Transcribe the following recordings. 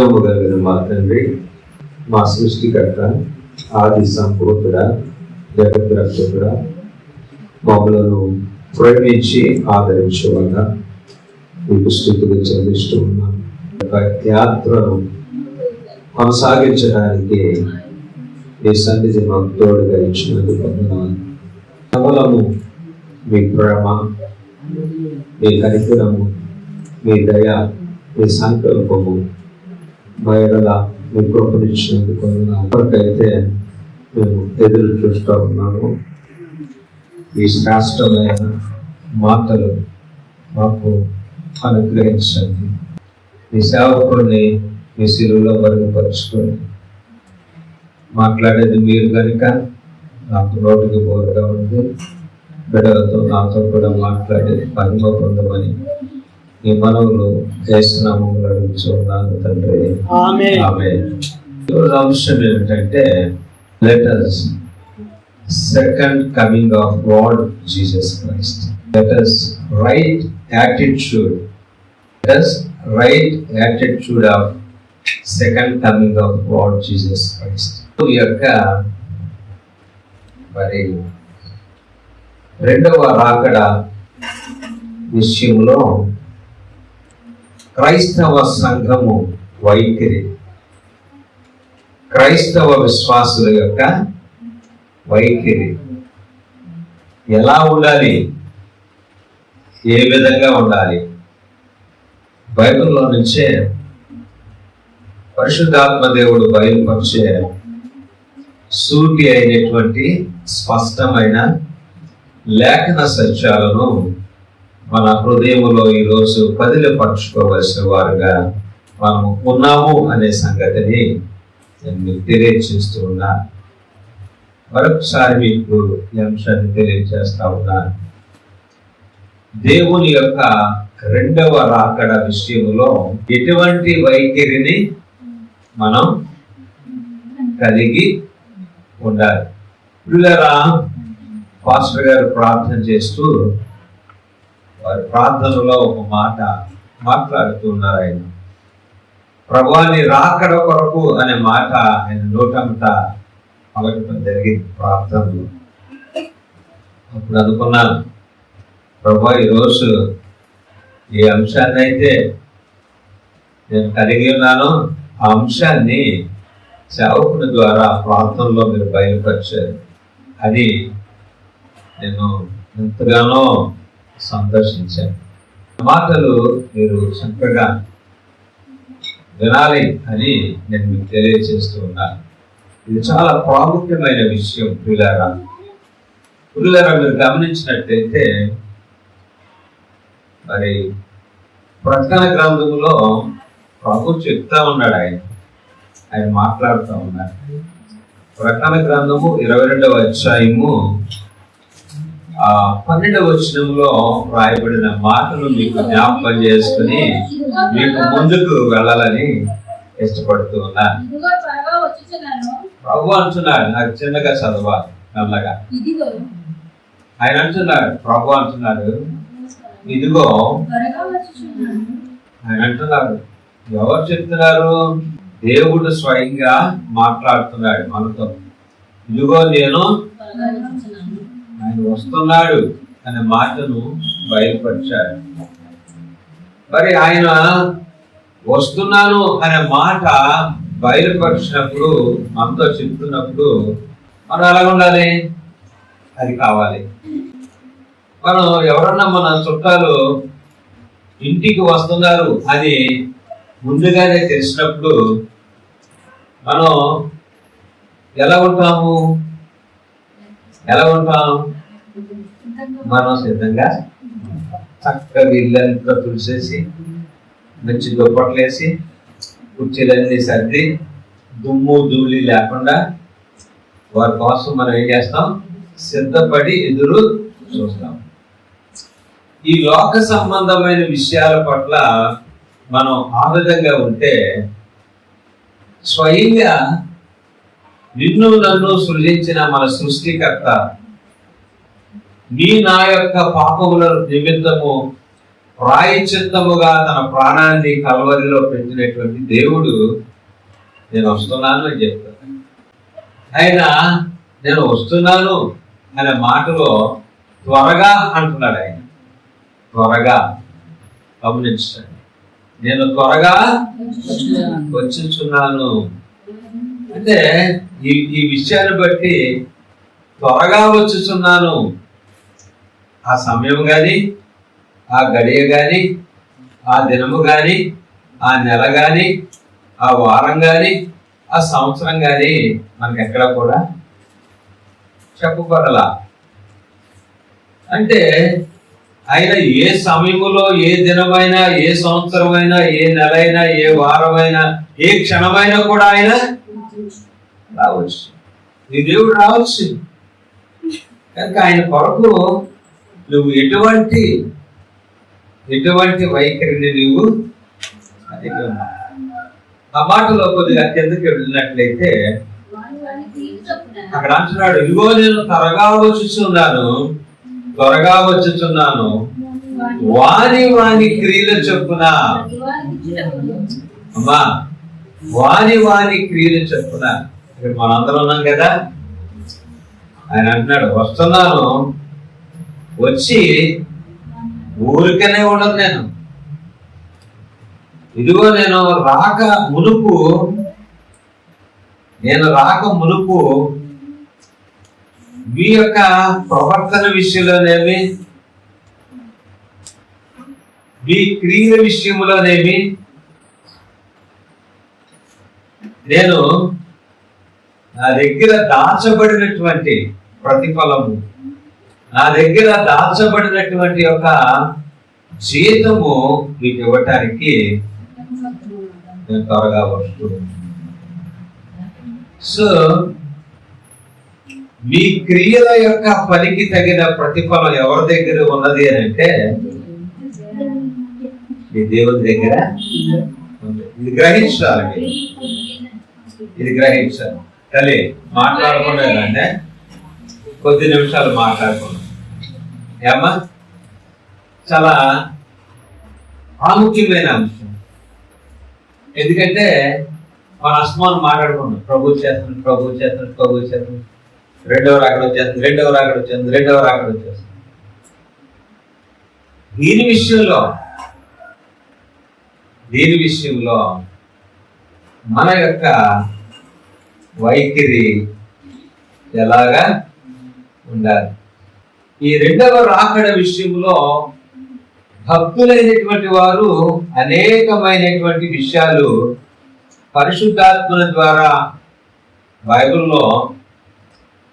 జీవము కలిగిన మా తండ్రి, మా సృష్టికర్త, ఆది సంపూర్ణుడా, జగద్రక్షకుడా, మమ్మలను ప్రేమించి ఆదరించేవాళ్ళ మీకు స్థుతులు చెల్లిస్తూ ఉన్నాను. యాత్రను కొనసాగించడానికి మీ సన్నిధి మాకు తోడుగా ఇచ్చినందుకు వందనాలు. కేవలము మీ ప్రేమ, మీ కనికరము, మీ దయ, మీ సంకల్పము బయట మీ కృపనిచ్చినందుకు వందనాలు. మేము ఎదురు చూస్తూ ఉన్నాము. ఈ శ్రేష్టమైన మాటలు మాకు అనుగ్రహించండి. మీ సేవకుడిని మీ శిలువలో మరుగుపరుచుకొని మాట్లాడేది మీరు కనుక నాకు నోటికి బోరుగా ఉంది. బిడ్డలతో నాతో కూడా మాట్లాడేది మహిమ పొందమని ఈ మనవులు యేసునామములో అడుగుతున్నాను తండ్రి, ఆమేన్. ఈరోజు అంశం ఏమిటంటే let us second coming of God Jesus Christ. Let us right attitude. Let us right attitude of second coming of God Jesus Christ. ఈ యొక్క మరి రెండవ రాకడ విషయంలో క్రైస్తవ సంఘము వైఖరి, క్రైస్తవ విశ్వాసుల యొక్క వైఖరి ఎలా ఉండాలి, ఏ విధంగా ఉండాలి? బైబిల్లో నుంచే పరిశుద్ధాత్మ దేవుడు బయలుపరిచే సూటి అయినటువంటి స్పష్టమైన లేఖన సత్యాలను మన హృదయంలో ఈరోజు పదిలపరుచుకోవలసిన వారుగా మనము ఉన్నాము అనే సంగతిని నేను మీకు తెలియజేస్తూ ఉన్నా. మరొకసారి మీకు ఈ అంశాన్ని తెలియజేస్తా ఉన్నాను. దేవుని యొక్క రెండవ రాకడ విషయంలో ఎటువంటి వైఖరిని మనం కలిగి ఉండాలి? పిల్లరా, పాస్టర్ గారు ప్రార్థన చేస్తూ వారి ప్రార్థనలో ఒక మాట మాట్లాడుతూ ఉన్నారు. ఆయన ప్రభువాని రాకడ కొరకు అనే మాట ఆయన నోటంతా పలకటం జరిగింది ప్రార్థనలో. అప్పుడు అనుకున్నాను, ప్రభు ఈరోజు ఏ అంశాన్ని అయితే నేను కలిగి ఉన్నానో ఆ అంశాన్ని సేవకుని ద్వారా ప్రార్థనలో మీరు బయలుపరిచారు అని నేను ఎంతగానో సంతోషించాను. మాటలు మీరు చక్కగా వినాలి అని నేను మీకు తెలియజేస్తూ ఉన్నాను. ఇది చాలా ప్రాముఖ్యమైన విషయం. పిల్లరా మీరు గమనించినట్లయితే మరి ప్రకటన గ్రంథంలో ప్రభు చెప్తా ఉన్నాడు, ఆయన మాట్లాడుతూ ఉన్నాడు. ప్రకటన గ్రంథము 22వ అధ్యాయము 12వ వచనంలో రాయబడిన మాటలు మీకు జ్ఞాపకం చేసుకుని మీకు ముందుకు వెళ్ళాలని ఇష్టపడుతూ ఉన్నాను. ప్రభు అంటున్నాడు, నాకు చిన్నగా చదవాలి నల్లగా. ఆయన అంటున్నాడు, ప్రభు అంటున్నాడు, ఇదిగో. ఆయన అంటున్నాడు, ఎవరు చెప్తున్నారు? దేవుడు స్వయంగా మాట్లాడుతున్నాడు మనతో. ఇదిగో నేను ఆయన వస్తున్నాడు అనే మాటను బయలుపరిచాడు. మరి ఆయన వస్తున్నాను అనే మాట బయలుపరిచినప్పుడు, మనతో చెప్తున్నప్పుడు మనం ఎలా ఉండాలి? అది కావాలి. మనం ఎవరన్నా మన చుట్టాలు ఇంటికి వస్తున్నారు అని ముందుగానే తెలిసినప్పుడు మనం ఎలా ఉంటాము? మనం సిద్ధంగా చక్కగా ఇల్లంతా తుడిసేసి మంచి దుప్పట్లు వేసి కుర్చీలన్నీ సర్ది దుమ్ము ధూళి లేకుండా వారి కోసం మనం ఏం చేస్తాం? సిద్ధపడి ఎదురు చూస్తాం. ఈ లోక సంబంధమైన విషయాల పట్ల మనం ఆ విధంగా ఉంటే స్వయంగా నిన్ను నన్ను సృజించిన మన సృష్టికర్త నీ నా యొక్క పాపముల నిమిత్తము ప్రాయశ్చిత్తముగా తన ప్రాణాన్ని కల్వరిలో పెట్టినటువంటి దేవుడు నేను వస్తున్నాను అని చెప్తాను. ఆయన నేను వస్తున్నాను అనే మాటలో త్వరగా అంటున్నాడు. ఆయన త్వరగా గమనించండి, నేను త్వరగా వచ్చుచున్నాను అంటే ఈ విషయాన్ని బట్టి త్వరగా వచ్చుచున్నాను. ఆ సమయం కానీ, ఆ గడియ కానీ, ఆ దినము కానీ, ఆ నెల కానీ, ఆ వారం కానీ, ఆ సంవత్సరం కానీ మనకి ఎక్కడ కూడా చెప్పబడలా. అంటే ఆయన ఏ సమయములో, ఏ దినమైనా, ఏ సంవత్సరమైనా, ఏ నెల అయినా, ఏ వారమైనా, ఏ క్షణమైనా కూడా ఆయన రావచ్చు. నీ దేవుడు రావచ్చు. కనుక ఆయన కొరకు నువ్వు ఎటువంటి వైఖరిని నువ్వు అదిగా ఆ మాటలో కొద్దిగా కిందకి వెళ్ళినట్లయితే అక్కడ అంటున్నాడు, ఇదిగో నేను త్వరగా వచ్చుచున్నాను వాని క్రియల చొప్పున. అమ్మా, వాని క్రియల చొప్పున. ఇక్కడ మనందరం ఉన్నాం కదా. ఆయన అంటున్నాడు, వస్తున్నాను, వచ్చి ఊరికనే ఉండదు నేను. ఇదిగో నేను రాక మునుపు మీ యొక్క ప్రవర్తన విషయంలోనేమి, మీ క్రియల విషయంలోనేమి నేను నా దగ్గర దాచబడినటువంటి ప్రతిఫలము, నా దగ్గర దాచబడినటువంటి ఒక జీతము మీకు ఇవ్వటానికి నేను త్వరగా వస్తున్నాను. సో మీ క్రియల యొక్క పనికి తగిన ప్రతిఫలం ఎవరి దగ్గర ఉన్నది అని అంటే మీ దేవుని దగ్గర. ఇది గ్రహించాలి, ఇది గ్రహించాలి. తల్లి మాట్లాడకుండా అంటే కొద్ది నిమిషాలు మాట్లాడుకున్నాం. ఏమ్మా, చాలా ప్రాముఖ్యమైన అంశం. ఎందుకంటే మన అస్మాన్ మాట్లాడుకున్నాం, ప్రభు చేస్తున్నాడు, రెండవ రాకడ వచ్చేస్తుంది. దీని విషయంలో మన యొక్క వైఖరి ఎలాగా ఉండాలి? ఈ రెండవ రాకడ విషయంలో భక్తులైనటువంటి వారు అనేకమైనటువంటి విషయాలు పరిశుద్ధాత్మల ద్వారా బైబిల్లో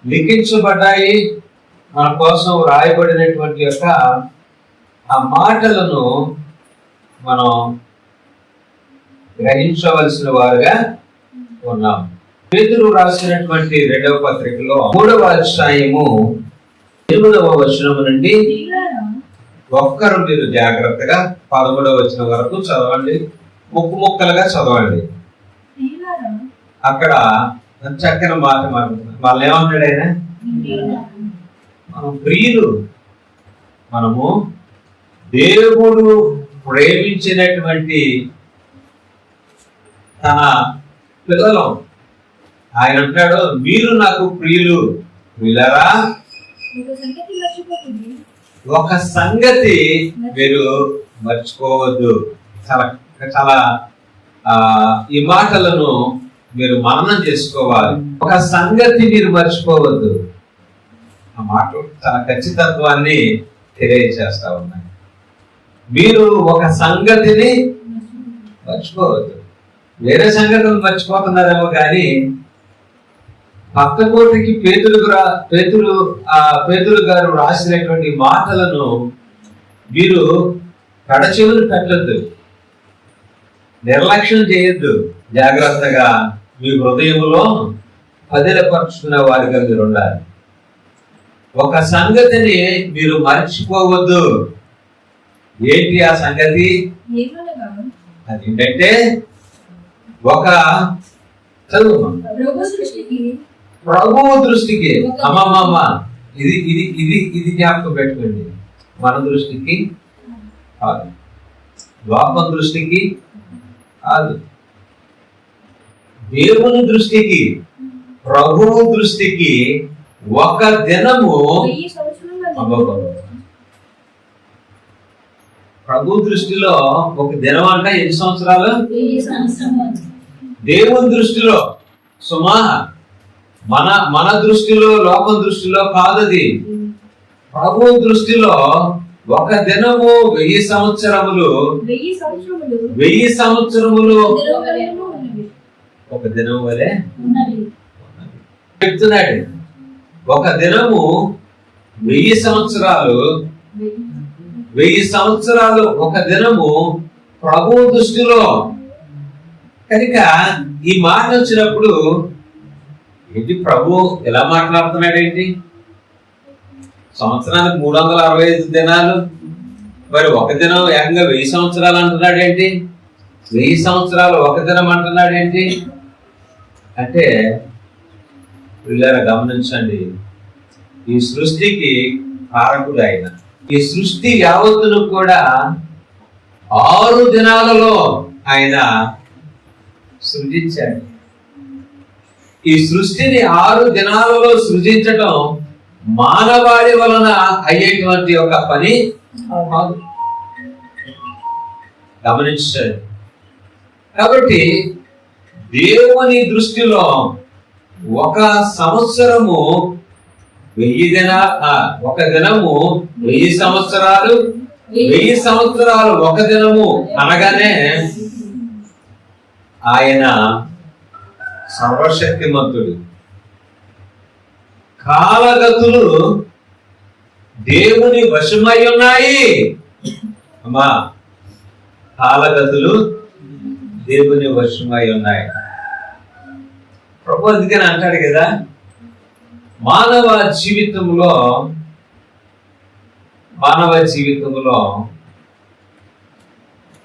లిఖించబడ్డాయి. మన కోసం రాయబడినటువంటి యొక్క ఆ మాటలను మనం గ్రహించవలసిన వారుగా ఉన్నాం. పేతురు రాసినటువంటి 2వ పత్రికలో 3వ అధ్యాయము 8వ వచనము నుండి ఒక్కరు మీరు జాగ్రత్తగా 11వ వచనం వరకు చదవండి, ముక్కలుగా చదవండి. అక్కడ చక్కని మాట వాళ్ళు ఏమన్నాడు ఆయన? మనం ప్రియులు, మనము దేవుడు ప్రేమించినటువంటి తన పిల్లలు. ఆయన అంటాడు, మీరు నాకు ప్రియులు. వీళ్ళరా ఒక సంగతి మీరు మర్చిపోవద్దు. చాలా చాలా ఈ మాటలను మీరు మననం చేసుకోవాలి. ఒక సంగతి మీరు మర్చిపోవద్దు. ఆ మాట చాలా ఖచ్చితత్వాన్ని తెలియజేస్తా ఉన్నాయి. మీరు ఒక సంగతిని మర్చిపోవద్దు. వేరే సంగతులు మర్చిపోతున్నారేమో కానీ పక్కకోటికి పేతురు గారు రాసినటువంటి మాటలను మీరు కడచెవులు పెట్టద్దు, నిర్లక్ష్యం చేయొద్దు. జాగ్రత్తగా మీ హృదయంలో పదిలపరుచుకున్న వారిగా మీరు ఉండాలి. ఒక సంగతిని మీరు మర్చిపోవద్దు. ఏంటి ఆ సంగతి? అదేంటంటే ఒక చదువు ప్రభువు దృష్టికి అమ్మమ్మ ఇది జ్ఞాపకం పెట్టుకోండి. మన దృష్టికి లోకం దృష్టికి కాదు, దేవుని దృష్టికి, ప్రభువు దృష్టికి ఒక దినము. ప్రభు దృష్టిలో ఒక దినం అంటే ఎన్ని సంవత్సరాలు? దేవుని దృష్టిలో సుమా, మన దృష్టిలో, లోకం దృష్టిలో కాదది. ప్రభు దృష్టిలో ఒక దినము 1000 సంవత్సరములు. 1000 సంవత్సరములు ఒక దినం వలె చెప్తున్నాడు. ఒక దినము 1000 సంవత్సరాలు. 1000 సంవత్సరాలు ఒక దినము ప్రభు దృష్టిలో. కనుక ఈ మాట వచ్చినప్పుడు ఏంటి, ప్రభు ఎలా మాట్లాడుతున్నాడు ఏంటి? సంవత్సరానికి 365 దినాలు, మరి ఒక దినం ఏకంగా 1000 సంవత్సరాలు అంటున్నాడు ఏంటి? 1000 సంవత్సరాలు ఒక దినం అంటున్నాడు ఏంటి అంటే, పిల్లలు గమనించండి, ఈ సృష్టికి కారకుడు ఆయన. ఈ సృష్టి యావత్తును కూడా 6 దినాలలో ఆయన సృజించాడు. ఈ సృష్టిని 6 దినాలలో సృజించటం మానవాళి వలన అయ్యేటువంటి ఒక పని గమనించాడు. కాబట్టి దేవుని దృష్టిలో ఒక సంవత్సరము 1000 దినాలు, ఒక దినము 1000 సంవత్సరాలు. 1000 సంవత్సరాలు ఒక దినము అనగానే ఆయన సర్వశక్తిమంతుడు. కాలగతులు దేవుని వశమై ఉన్నాయి. అమ్మా, కాలగతులు దేవుని వశమై ఉన్నాయి. ప్రభు అందుకని అంటాడు కదా, మానవ జీవితంలో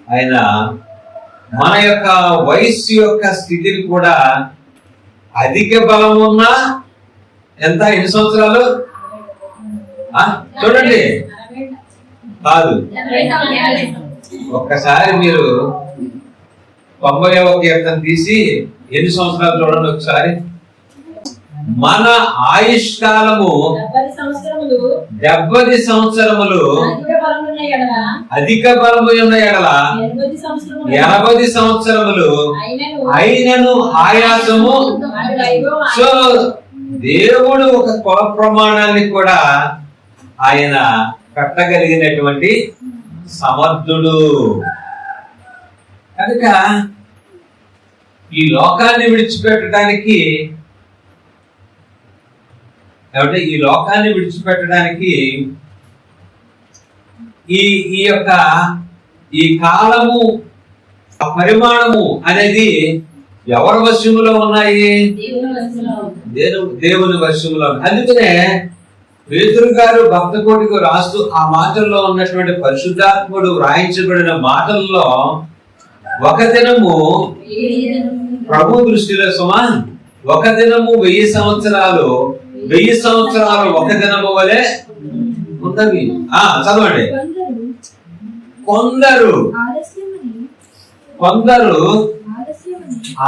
ఆయన మన యొక్క వయస్సు యొక్క స్థితిని కూడా అధిక బలం ఉన్నా ఎంత, ఎన్ని సంవత్సరాలు చూడండి కాదు. ఒక్కసారి మీరు 90వ కీర్తన తీసి ఎన్ని సంవత్సరాలు చూడండి ఒకసారి. మన ఆయుష్కాలము 70 సంవత్సరములు, అధిక బలము ఉన్న ఎడల 80 సంవత్సరములు అయినను ఆయాసము. సో దేవుడు ఒక కుల ప్రమాణాన్ని కూడా ఆయన కట్టగలిగినటువంటి సమర్థుడు. కనుక ఈ లోకాన్ని విడిచిపెట్టడానికి ఈ కాలము, పరిమాణము అనేది ఎవరి వశములో ఉన్నాయి? దేవుని వశములో. అందుకనే పేతురు గారు భక్త కోటికి రాస్తూ ఆ మాటల్లో ఉన్నటువంటి పరిశుద్ధాత్ముడు వ్రాయించబడిన మాటల్లో ఒక దినము ప్రభు దృష్టిలో సుమాన్ ఒక దినము 1000 సంవత్సరాలు. 1000 సంవత్సరాలు ఒక దినము వలె ఉన్నవి. చదవండి. కొందరు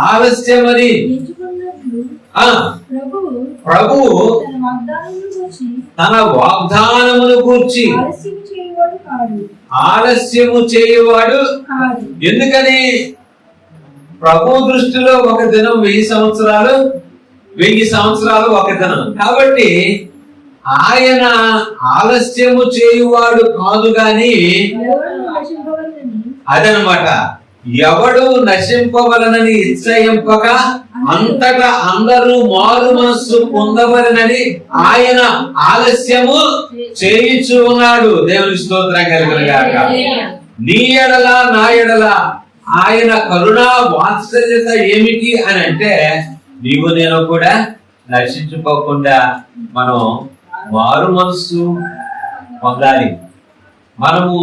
ఆలస్యమని ప్రభు తన వాగ్దానమును గూర్చి ఆలస్యము చేయవాడు. ఎందుకని? ప్రభు దృష్టిలో ఒక దినం 1000 సంవత్సరాలు, 1000 సంవత్సరాలు ఒక దినం. కాబట్టి ఆయన ఆలస్యము చేయువాడు కాదు గాని, అదనమాట, ఎవడు నశింపవలనని ఇచ్చయింపక అంతటా అందరూ మారు మనస్సు పొందవలనని ఆయన ఆలస్యము చేయించు ఉన్నాడు. దేవుని స్తోత్రం కలుగునుగాక. నీ ఎడల నా ఎడల ఆయన కరుణా వాత్సల్యత ఏమిటి అని అంటే, నీవు నేను కూడా నశించుకోకుండా మనం మారు మనస్సు పొందాలి, మనము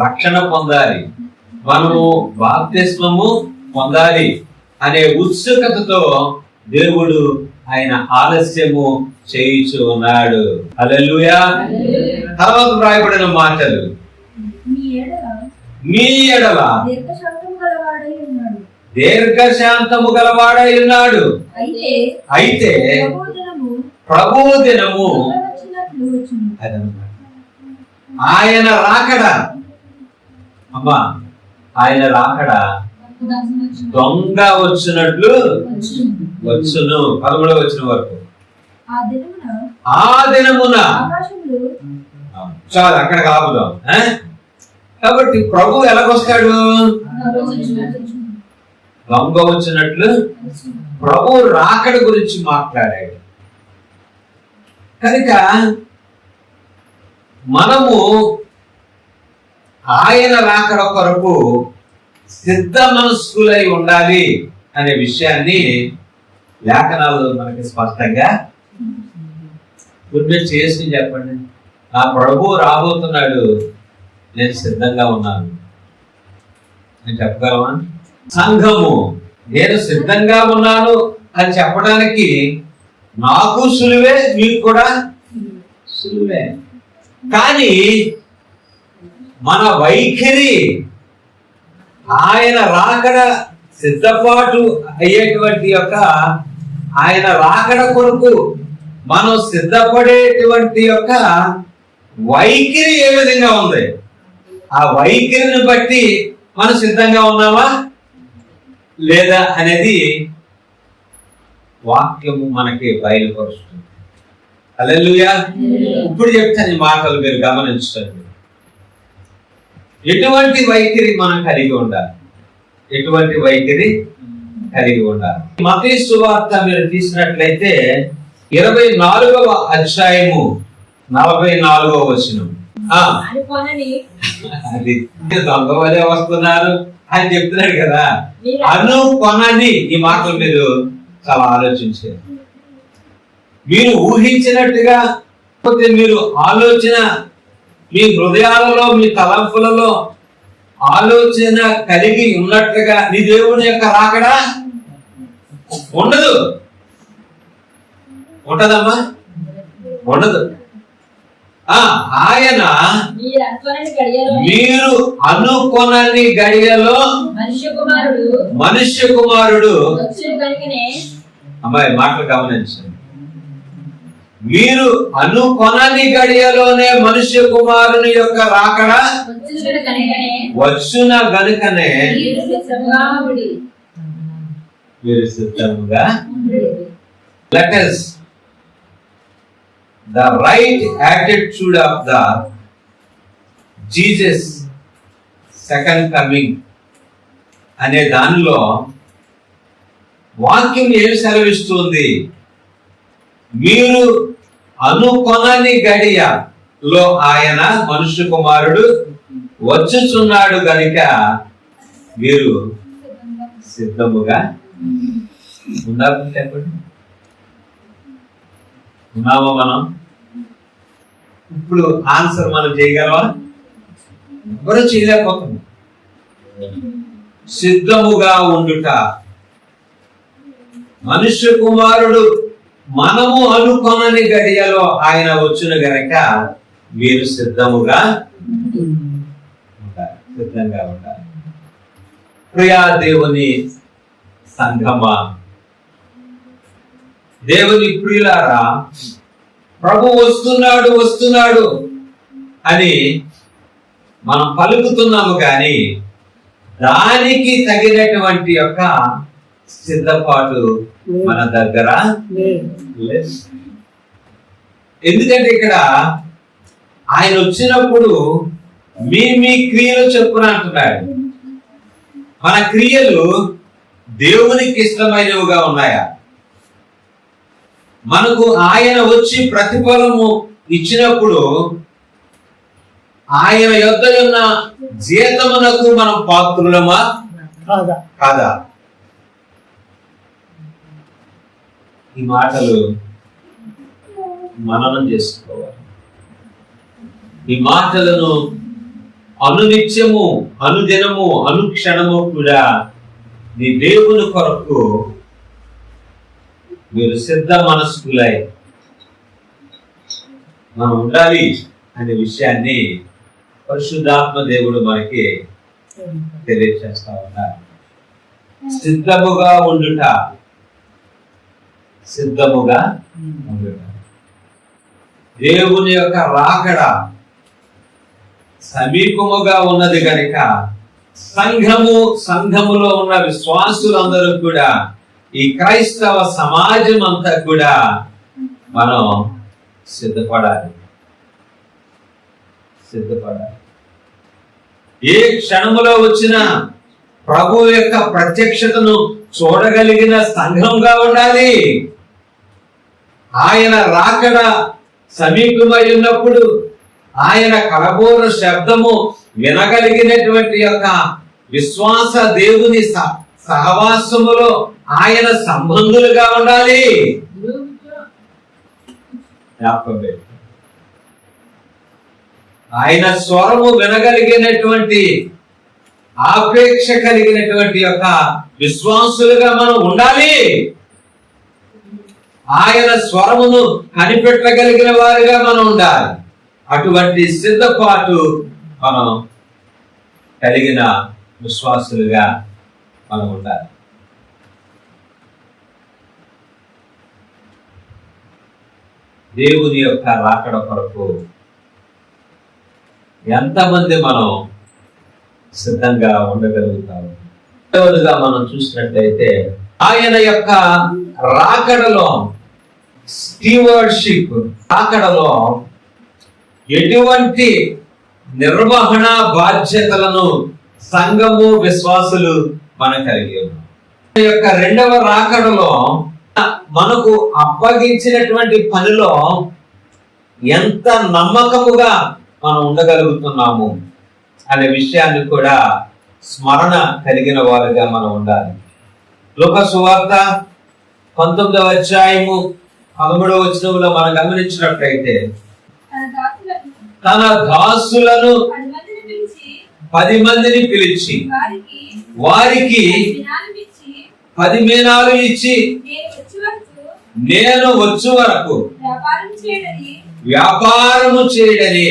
రక్షణ పొందాలి, మనము బాప్తిస్మము పొందాలి అనే ఉత్సుకతతో దేవుడు ఆయన ఆలస్యము చేయించు ఉన్నాడు. హల్లెలూయా. తర్వాత వ్రాయబడిన మాటలు, మీ ఎడల దీర్ఘశాంతము గలవాడై ఉన్నాడు. అయితే ప్రభువు దినము ఆయన రాకడ, అమ్మా ఆయన రాకడ దొంగ వచ్చినట్లు వచ్చును. 13వ వచనం వరకు. ఆ దినమున చాలు, అక్కడ కాపుదాం. కాబట్టి ప్రభు ఎలాగొస్తాడు? దొంగ వచ్చినట్లు. ప్రభు రాకడ గురించి మాట్లాడాడు కనుక మనము ఆయన రాకడ కొరకు సిద్ధ మనస్కులై ఉండాలి అనే విషయాన్ని లేఖనాలు మనకి స్పష్టంగా గుర్తు చేసి చెప్పండి. నా ప్రభు రాబోతున్నాడు, నేను సిద్ధంగా ఉన్నాను అని చెప్పగలమా? సంఘము నేను సిద్ధంగా ఉన్నాను అని చెప్పడానికి నాకు సులువే, మీకు కూడా సులువే. కానీ మన వైఖరి ఆయన రాకడ సిద్ధపాటు అయ్యేటువంటి యొక్క ఆయన రాకడ కొరకు మనం సిద్ధపడేటువంటి యొక్క వైఖరి ఏ విధంగా ఉంది, ఆ వైఖరిని బట్టి మనం సిద్ధంగా ఉన్నామా లేదా అనేది వాక్యము మనకి బయలుపరుస్తుంది. హల్లెలూయా. ఇప్పుడు చెప్తాను ఈ మాటలు మీరు గమనించండి. ఎటువంటి వైఖరి మనం కలిగి ఉండాలి, ఎటువంటి వైఖరి కలిగి ఉండాలి. మత్తయి సువార్త మీరు తీసినట్లయితే 24వ అధ్యాయము 44వ వచనం. అది దొంగ వలే వస్తున్నారు అని చెప్తున్నాడు కదా. అనుకొనని ఈ మాటలు మీరు చాలా ఆలోచించారు. మీరు ఊహించినట్టుగా మీరు ఆలోచన మీ హృదయాలలో మీ తలంపులలో ఆలోచన కలిగి ఉన్నట్లుగా నీ దేవుని యొక్క రాకడ ఉండదు. ఉంటదమ్మా? ఉండదు. ఆయన మీరు అనుకొనని గడియలో మనుష్య కుమారుడు, అమ్మాయి మాటలు గమనించండి, మీరు అనుకొనని గడియలోనే మనుష్య కుమారుని యొక్క రాకడ వచ్చున గనుకనే మీరు సిద్ధముగా. Let us the right attitude of the Jesus second coming అనే దానిలో వాక్యం ఏమి సెలవిస్తుంది? మీరు అనుకొనని గడియలో ఆయన మనుష్య కుమారుడు వచ్చుచున్నాడు గనుక మీరు సిద్ధముగా ఉన్నారు. చెప్పండి, ఉన్నామా మనం? ఇప్పుడు ఆన్సర్ మనం చేయగలవా? ఎవరు చేయలేకపోతున్నాం. సిద్ధముగా ఉండుట. మనుష్య కుమారుడు మనము అనుకొనని గడియలో ఆయన వచ్చును గనక మీరు సిద్ధముగా ఉండాలి, సిద్ధంగా ఉండాలి. ప్రియా దేవుని సంఘమా, దేవుని ప్రియులారా, ప్రభు వస్తున్నాడు వస్తున్నాడు అని మనం పలుకుతున్నాము కానీ దానికి తగినటువంటి యొక్క సిద్ధపాటు మన దగ్గర లేదు. ఎందుకంటే ఇక్కడ ఆయన వచ్చినప్పుడు మీ క్రియలు చెప్పున అంటున్నాడు. మన క్రియలు దేవునికి ఇష్టమైనవిగా ఉన్నాయా? మనకు ఆయన వచ్చి ప్రతిఫలము ఇచ్చినప్పుడు ఆయన యొద్ద ఉన్న జీతమునకు మనం పాత్రులమా కాదా? ఈ మాటలు మననం చేసుకోవాలి. ఈ మాటలను అనునిత్యము, అనుదినము, అనుక్షణము కూడా నీ దేవుని కొరకు మీరు సిద్ధ మనస్కులై మనం ఉండాలి అనే విషయాన్ని పరిశుద్ధాత్మ దేవుడు మనకి తెలియజేస్తా ఉన్నారు. సిద్ధముగా ఉండుట, సిద్ధముగా ఉండుట. దేవుని యొక్క రాకడ సమీపముగా ఉన్నది కనుక సంఘములో ఉన్న విశ్వాసులందరూ కూడా, ఈ క్రైస్తవ సమాజం అంతా కూడా మనం సిద్ధపడాలి. ఏ క్షణములో వచ్చిన ప్రభు యొక్క ప్రత్యక్షతను చూడగలిగిన సంఘంగా ఉండాలి. ఆయన రాకడ సమీపమై ఉన్నప్పుడు ఆయన కలబోర శబ్దము వినగలిగినటువంటి యొక్క విశ్వాస దేవుని సహవాసములో ఆయన సంబంధులుగా ఉండాలి. ఆయన స్వరము వినగలిగినటువంటి ఆపేక్ష కలిగినటువంటి యొక్క విశ్వాసులుగా మనం ఉండాలి. ఆయన స్వరమును కనిపెట్టగలిగిన వారిగా మనం ఉండాలి. అటువంటి సిద్ధపాటు మనం కలిగిన విశ్వాసులుగా మనం ఉండాలి. దేవుని యొక్క రాకడ కొరకు ఎంతమంది మనం సిద్ధంగా ఉండగలుగుతాము? రెండవదిగా మనం చూసినట్లయితే ఆయన యొక్క రాకడలో స్టీవర్షిప్, రాకడలో ఎటువంటి నిర్వహణ బాధ్యతలను సంఘము విశ్వాసులు మనం కలిగి ఉన్నాం. యొక్క రెండవ రాకడలో మనకు అప్పగించినటువంటి పనిలో ఎంత నమ్మకముగా మనం ఉండగలుగుతున్నాము అనే విషయాన్ని కూడా స్మరణ కలిగిన వారుగా మనం ఉండాలి. లూకా సువార్త 19వ అధ్యాయము 13వ వచనంలో మనం గమనించినట్లయితే, తన దాసులను 10 మందిని పిలిచి వారికి 10 మీనాలు ఇచ్చి, నేను వచ్చు వరకు వ్యాపారము చేయడని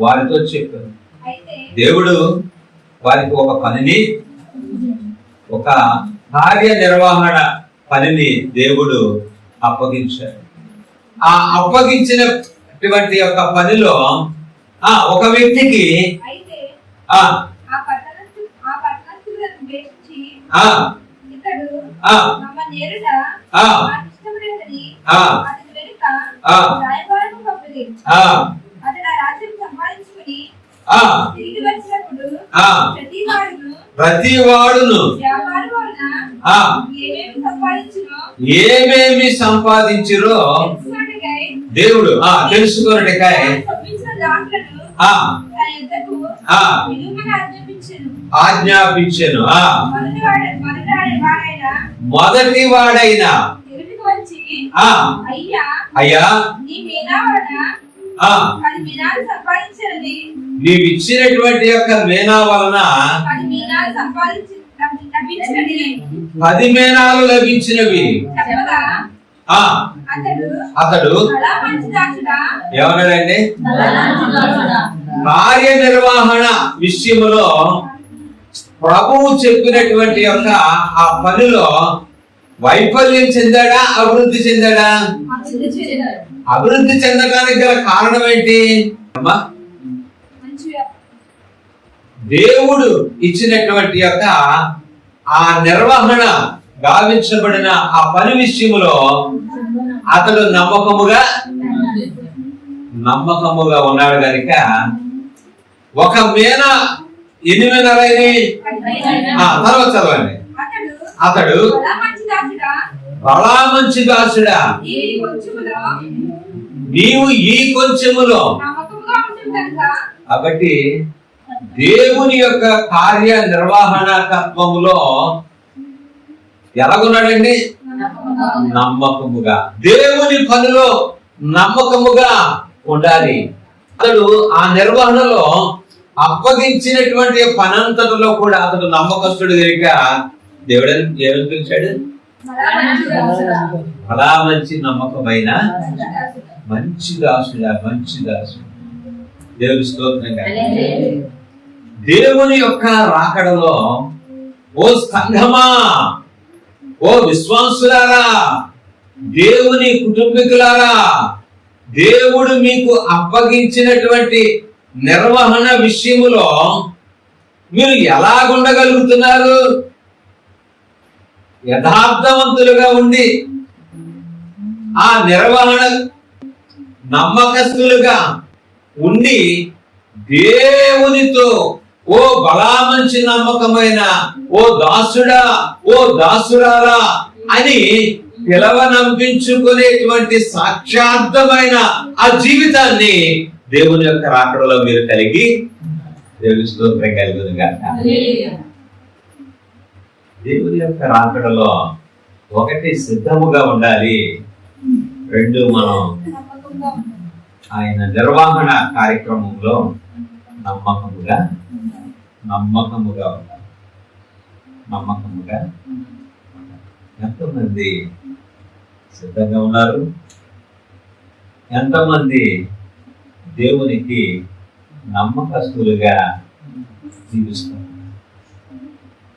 వారితో చెప్పారు. దేవుడు వారికి ఒక పనిని, ఒక కార్యనిర్వహణ పనిని దేవుడు అప్పగించాడు. ఆ అప్పగించినటువంటి యొక్క పనిలో ఒక వ్యక్తికి ప్రతి వాడును ఏమేమి సంపాదించిరో దేవుడు తెలుసుకున్నట్టుకై ఆజ్ఞాపించెను. మొదటి వాడైన అయ్యా నీవు ఇచ్చినటువంటి యొక్క మేనా వలన 10 మేనాలు లభించినవి. అతడు ఏమన్నాడండి? కార్యనిర్వహణ విషయంలో ప్రభువు చెప్పినటువంటి యొక్క ఆ పనిలో వైఫల్యం చెందాడా, అభివృద్ధి చెందాడా? అభివృద్ధి చెందడానికి గల కారణం ఏంటి? దేవుడు ఇచ్చినటువంటి యొక్క ఆ నిర్వహణ గావించబడిన ఆ పని విషయంలో అతడు నమ్మకముగా ఉన్నాడు కనుక ఒక మేన 8 మేనలైన తర్వాత చదవండి. అతడు బలా మంచి దాసుడా, నీవు ఈ కొంచెములో. కాబట్టి దేవుని యొక్క కార్య నిర్వహణ తత్వములో ఎలాగున్నాడండి? నమ్మకముగా, దేవుని పనిలో నమ్మకముగా ఉండాలి. అతడు ఆ నిర్వహణలో అప్పగించినటువంటి పనంతటిలో కూడా అతడు నమ్మకస్తుడు కనుక దేవుడు ఏమని పిలిచాడు? అలా మంచి నమ్మకమైన మంచి దాసుడా, మంచి దాసుడు. దేవుడి స్తోత్రం. దేవుని యొక్క రాకడలో ఓ సంఘమా, ఓ విశ్వాసులారా, దేవుని కుటుంబీకులారా, దేవుడు మీకు అప్పగించినటువంటి నిర్వహణ విషయములో మీరు ఎలాగుండగలుగుతున్నారు? యథార్థవంతులుగా ఉండి ఆ నిర్వహణ నమ్మకస్తులుగా ఉండి దేవునితో ఓ బలామంచి నమ్మకమైన ఓ దాసుడా, ఓ దాసురాలా అని పిలవనంపించుకునేటువంటి సాక్షార్థమైన ఆ జీవితాన్ని దేవుని యొక్క రాకడలో మీరు కలిగి దేవుని స్తోత్రం కలుగునుగా. దేవుని యొక్క రాకడలో ఒకటి సిద్ధముగా ఉండాలి, రెండు మనం ఆయన నిర్వహణ కార్యక్రమంలో నమ్మకముగా ఉండాలి. ఎంతమంది సిద్ధంగా ఉన్నారు? ఎంతమంది దేవునికి నమ్మకస్తులుగా జీవిస్తారు?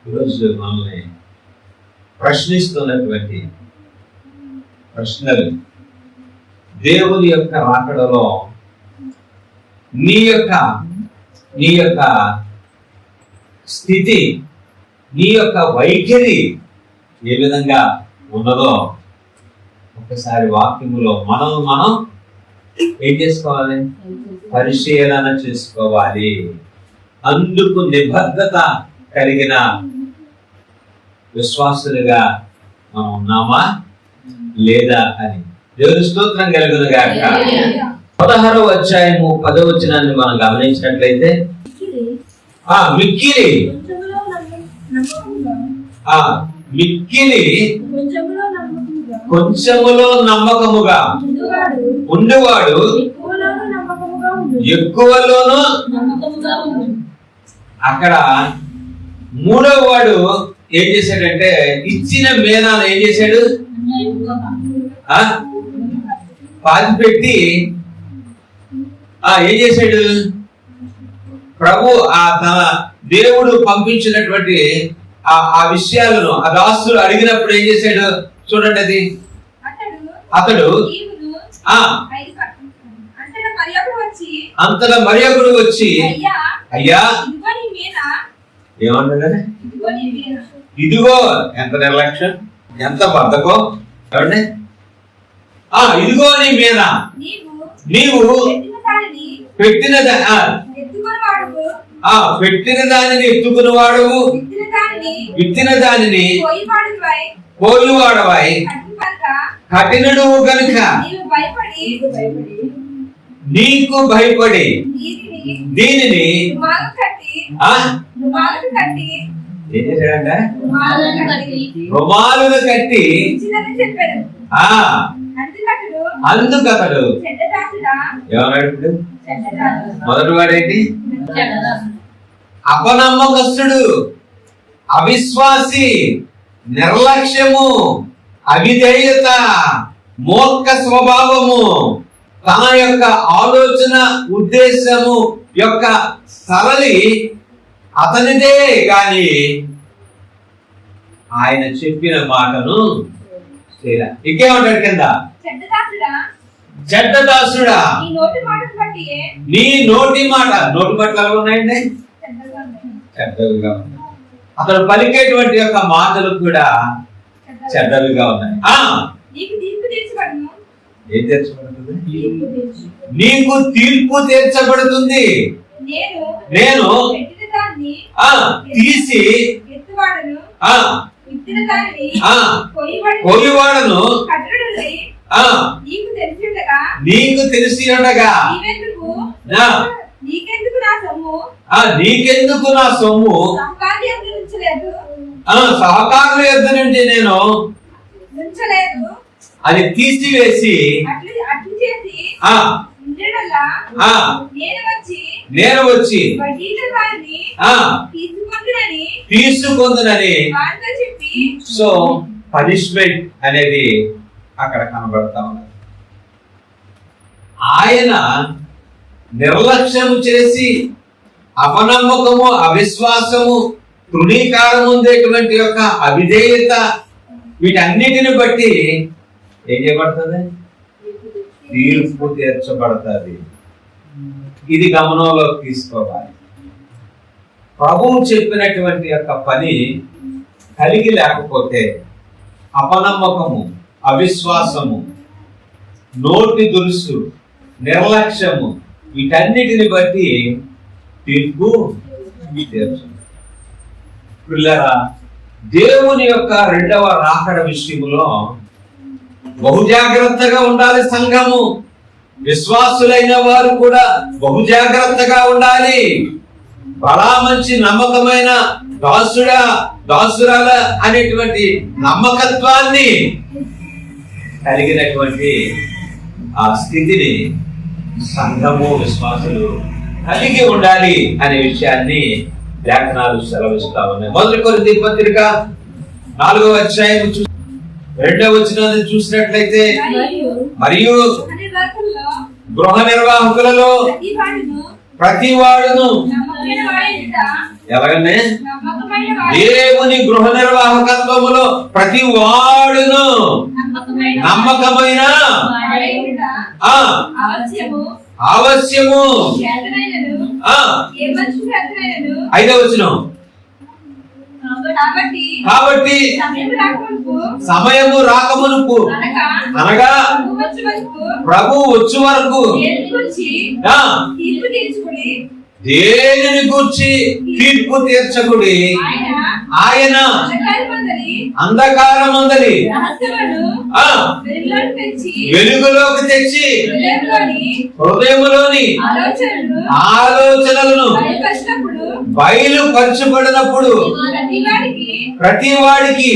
ఈరోజు మనల్ని ప్రశ్నిస్తున్నటువంటి ప్రశ్నలు, దేవుని యొక్క రాకడలో నీ యొక్క స్థితి, నీ యొక్క వైఖరి ఏ విధంగా ఉన్నదో ఒకసారి వాక్యములో మనం ఏం చేసుకోవాలి? పరిశీలన చేసుకోవాలి. అందుకు నిబద్ధత కలిగిన విశ్వాసులుగా మనం ఉన్నామా లేదా అని దేవుని స్తోత్రం కలుగును గాక. 16వ అధ్యాయము 10వ వచనాన్ని మనం గమనించినట్లయితే మిక్కిలి కొంచెములో నమ్మకముగా ఉండేవాడు ఎక్కువలోనూ. అక్కడ మూడవ వాడు ఏం చేశాడంటే ఇచ్చిన మేనాలు ఏం చేశాడు? పాతి పెట్టి ఏం చేశాడు? ప్రభు తన దేవుడు పంపించినటువంటి ఆ విషయాలను ఆ దాసులు అడిగినప్పుడు ఏం చేశాడు చూడండి. అది అతడు అంతటా మరియొకడు వచ్చి అయ్యా ఏమన్నా ఇదిగో, ఎంత నిర్లక్ష్యం, ఎంత బద్ధకం చూడండి. ఇదిగో నీ మీద నీవు పెట్టిన దానిని ఎత్తుకుని వాడువు, విత్తిన దానిని పోయివాడవై కఠినుడు గనుక నీకు భయపడి దీనిని ఏం చేశాడంట? రుమాలును కట్టి. అందుకతడు ఏమన్నాడు? మొదటి వాడేంటి? అపనమ్మకస్తుడు, అవిశ్వాసి, నిర్లక్ష్యము, అవిధేయత, మూర్ఖ స్వభావము, తన యొక్క ఆలోచన ఉద్దేశము యొక్క సరళి అతనిదే గాని ఆయన చెప్పిన మాటను చేయరా. ఇంకేమంటాడు కింద? చెడ్డదాసుడా, నీ నోటి మాటలు ఎలా ఉన్నాయండి? చెడ్డవిగా ఉన్నాయి. అతడు పలికేటువంటి యొక్క మాటలు కూడా చెడ్డవిగా ఉన్నాయి. ఏం తీర్చబడుతుంది? నీకు తీర్పు తీర్చబడుతుంది. నేను తీసి కొయ్యవాడను నీకు తెలిసి ఉండగా నీకెందుకు నా సొమ్ము సహకారుల యొద్ద నుండి నేను అది తీసివేసి నేను వచ్చి తీసుకుందునని. సో పనిష్మెంట్ అనేది అక్కడ కనబడతా ఉన్నది. ఆయన నిర్లక్ష్యం చేసి అపనమ్మకము, అవిశ్వాసము, తృణీకారం ఉండేటువంటి యొక్క అవిధేయత, వీటన్నిటిని బట్టి ఏం చేయబడుతుంది? తీర్పు తీర్చబడుతుంది. ఇది గమనంలోకి తీసుకోవాలి. ప్రభువు చెప్పినటువంటి యొక్క పని కలిగి లేకపోతే అపనమ్మకము, అవిశ్వాసము, నోటి దురుసు, నిర్లక్ష్యము, వీటన్నిటిని బట్టి తీర్పు తీర్చు. పిల్లరా, దేవుని యొక్క రెండవ రాకడ విషయంలో బహు జాగ్రత్తగా ఉండాలి. సంఘము, విశ్వాసులైన వారు కూడా బహు జాగ్రత్తగా ఉండాలి. బలా మంచి నమ్మకమైన దాసుడా, దాసురాల అనేటువంటి నమ్మకత్వాన్ని కలిగినటువంటి ఆ స్థితిని సంఘము, విశ్వాసులు కలిగి ఉండాలి అనే విషయాన్ని లేఖనాలు సెలవిస్తా ఉన్నాయి. మొదటి కొరింథీ పత్రిక 4వ అధ్యాయం 2వ వచనాన్ని చూసినట్లయితే, మరియు గృహ నిర్వాహకులలో ప్రతి వాడును ఎలాగనే దేవుని గృహ నిర్వాహకత్వములో ప్రతి వాడును నమ్మకమైన ఆవశ్యము. 5వ వచనం, కాబట్టి సమయము రాకమునుపు అనగా ప్రభు వచ్చు వరకు దేనిని గూర్చి తీర్పు తీర్చకుడి. ఆయన అంధకారమందలి వెలుగులోకి తెచ్చి హృదయములోని ఆలోచనలను బయలుపరచబడినప్పుడు ప్రతి వాడికి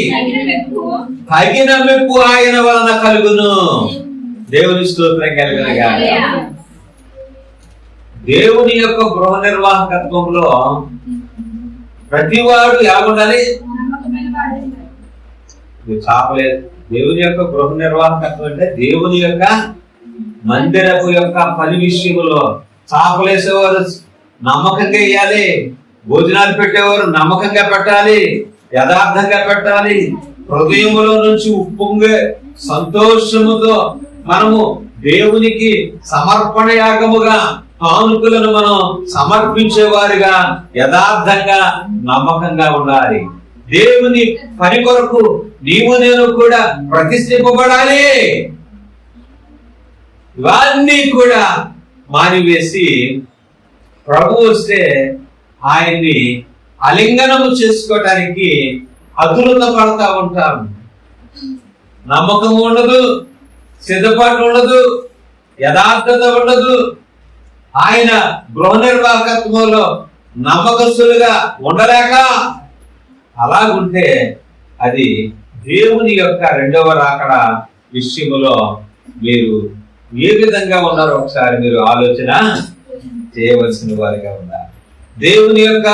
తగిన మెప్పు ఆయన వలన కలుగును. దేవుని స్తోత్రం కలుగునుగా. దేవుని యొక్క గృహ నిర్వాహకత్వంలో ప్రతివాడు ఎలా ఉండాలి? చాపలేదు. దేవుని యొక్క గృహ నిర్వాహకత్వం అంటే దేవుని యొక్క మందిరపు యొక్క పని విషయంలో చాపలేసేవారు నమ్మకంగా వేయాలి, భోజనాలు పెట్టేవారు నమ్మకంగా పెట్టాలి, యథార్థంగా పెట్టాలి. హృదయములో నుంచి ఉప్పొంగే సంతోషముతో మనము దేవునికి సమర్పణ యాగముగా కానుకలను మనం సమర్పించే వారిగా యథార్థంగా నమ్మకంగా ఉండాలి. దేవుని పని కొరకు నీవు నేను కూడా ప్రతిష్ఠింపబడాలి. ఇవన్నీ కూడా మానివేసి ప్రభు వస్తే ఆయన్ని అలింగనము చేసుకోవటానికి అతులత పడతా ఉంటాం. నమ్మకం ఉండదు, సిద్ధపాటు ఉండదు, యథార్థత ఉండదు. ఆయన గృహ నిర్వాహకత్వంలో నమ్మకస్తులుగా ఉండలేక అలాగుంటే అది దేవుని యొక్క రెండవ రాకడ విషయములో మీరు ఏ విధంగా ఉన్నారో ఒకసారి మీరు ఆలోచన చేయవలసిన వారిగా ఉన్నారు. దేవుని యొక్క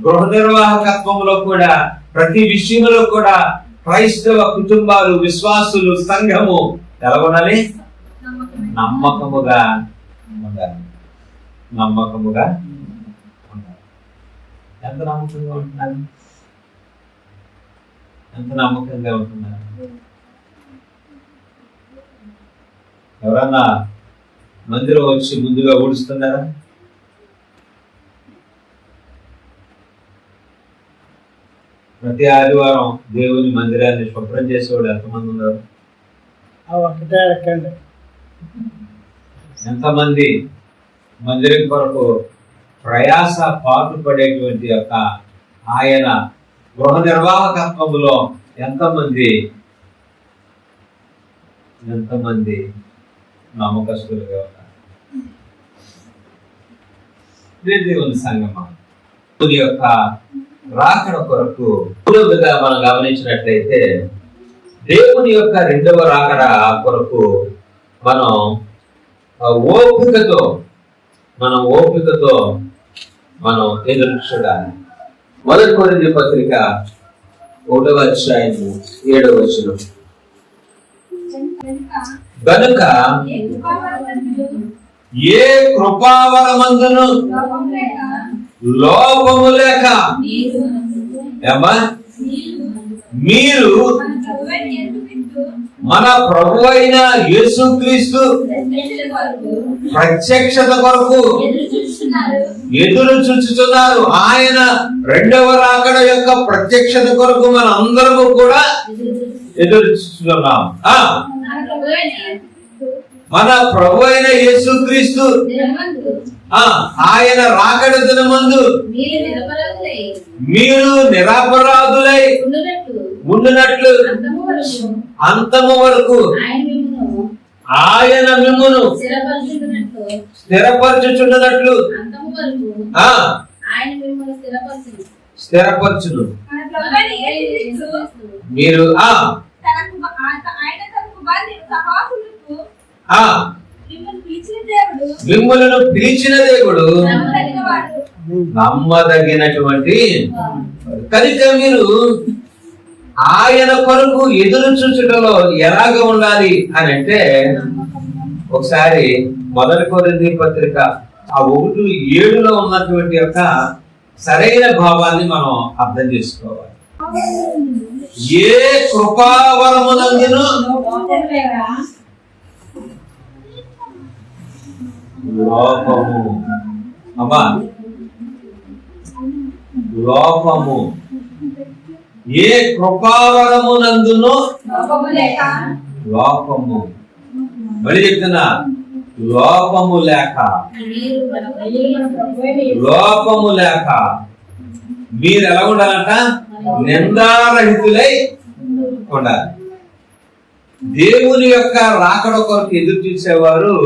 గృహ నిర్వాహకత్వంలో కూడా ప్రతి విషయంలో కూడా క్రైస్తవ కుటుంబాలు, విశ్వాసులు, సంఘము ఎలా ఉండాలి? నమ్మకముగా ఉండాలి. నమ్మకముగా ఉండాలి. ఎంత నమ్మకంగా ఉంటున్నారు? ఎంత నమ్మకంగా ఉంటున్నారు? ఎవరన్నా మందిరం వచ్చి ముందుగా ఊడుస్తున్నారా? ప్రతి ఆదివారం దేవుని మందిరాన్ని శుభ్రం చేసేవాడు ఎంతమంది ఉన్నారు? ఎంతమంది మందిరం కొరకు ప్రయాస పాటుపడేటువంటి యొక్క ఆయన గృహ నిర్వాహకత్వంలో ఎంతమంది నమ్మకస్తులుగా ఉన్నారు? దేవుని సంగమా దేవుని యొక్క రాకడ కొరకు పూర్వగా మనం గమనించినట్లయితే దేవుని యొక్క రెండవ రాకడ కొరకు మనం ఓపికతో మనం ఎదురు చూడాలి. మొదటి కొరింథీ పత్రిక 1వ అధ్యాయము 7వ వచనం, గనుక ఏ కృపావరమందును లోపము లేక ఏమ్మా మీరు మన ప్రభు అయిన యేసుక్రీస్తు ప్రత్యక్షత కొరకు ఎదురు చూస్తున్నారు. ఆయన రెండవ రాకడ యొక్క ప్రత్యక్షత కొరకు మన అందరము కూడా ఎదురు చూస్తున్నాం. మన ప్రభు అయిన యేసుక్రీస్తు ఆయన రాకడ దినమందు మీరు నిరపరాధులై ఉండునట్లు అంతము వరకు ఆయన మిమ్మును స్థిరపరచుచున్నట్లు స్థిరపరచును. మీరు మిమ్మల్ని పిలిచిన దేవుడు నమ్మదగినటువంటి కనుక మీరు ఆయన కొరకు ఎదురు చూచుటలో ఎలాగ ఉండాలి అని అంటే, ఒకసారి 1 కొరింథీ పత్రిక 1:7 ఉన్నటువంటి యొక్క సరైన భావాన్ని మనం అర్థం చేసుకోవాలి. ఏ కృపావరమునందును లోపము అమ్మా లోపము ఏ కృపావరమునందును లోపము మళ్ళీ చెప్తున్నా లోపము లేక మీరు ఎలా ఉండాలంట? నిందారహితులై ఉండాలి. దేవుని యొక్క రాకడ కొరకు ఎదురు చూసేవారు